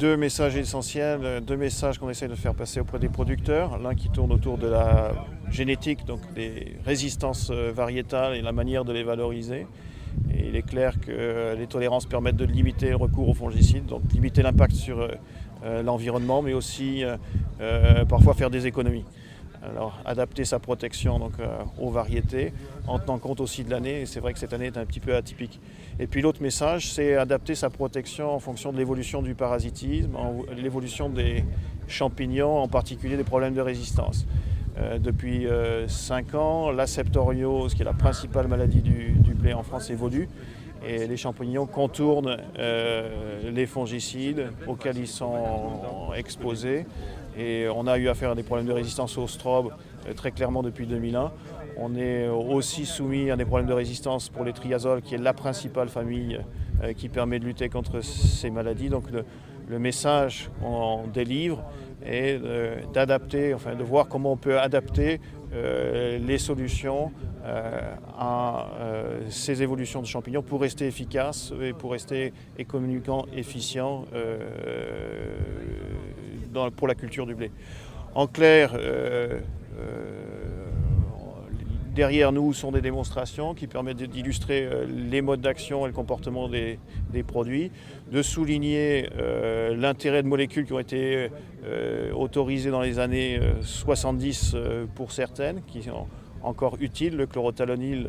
deux messages essentiels, deux messages qu'on essaie de faire passer auprès des producteurs. L'un qui tourne autour de la génétique, donc des résistances variétales et la manière de les valoriser. Et il est clair que les tolérances permettent de limiter le recours aux fongicides, donc limiter l'impact sur l'environnement, mais aussi parfois faire des économies. Alors adapter sa protection donc, aux variétés en tenant compte aussi de l'année, et c'est vrai que cette année est un petit peu atypique. Et puis l'autre message, c'est adapter sa protection en fonction de l'évolution du parasitisme, l'évolution des champignons, en particulier des problèmes de résistance. Depuis 5 ans, la septoriose, qui est la principale maladie du blé en France, évolue. Et les champignons contournent les fongicides auxquels ils sont exposés. Et on a eu affaire à des problèmes de résistance au strobe très clairement depuis 2001. On est aussi soumis à des problèmes de résistance pour les triazoles, qui est la principale famille qui permet de lutter contre ces maladies. Donc le message qu'on délivre est d'adapter, enfin de voir comment on peut adapter les solutions à ces évolutions de champignons pour rester efficace et pour rester économiquement efficient pour la culture du blé. En clair, derrière nous sont des démonstrations qui permettent d'illustrer les modes d'action et le comportement des produits, de souligner l'intérêt de molécules qui ont été autorisées dans les années 70 pour certaines, qui sont encore utiles, le chlorothalonil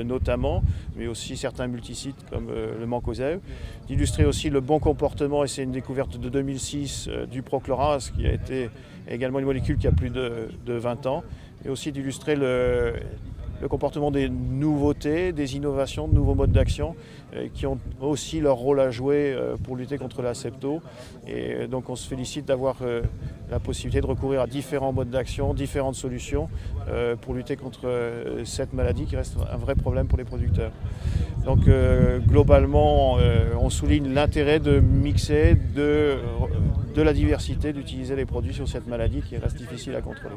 notamment, mais aussi certains multisites comme le mancozeb. D'illustrer aussi le bon comportement, et c'est une découverte de 2006 du prochlorase, qui a été également une molécule qui a plus de 20 ans, et aussi d'illustrer le comportement des nouveautés, des innovations, de nouveaux modes d'action qui ont aussi leur rôle à jouer pour lutter contre la septo. Et donc on se félicite d'avoir la possibilité de recourir à différents modes d'action, différentes solutions pour lutter contre cette maladie qui reste un vrai problème pour les producteurs. Donc globalement, on souligne l'intérêt de mixer de la diversité, d'utiliser les produits sur cette maladie qui reste difficile à contrôler.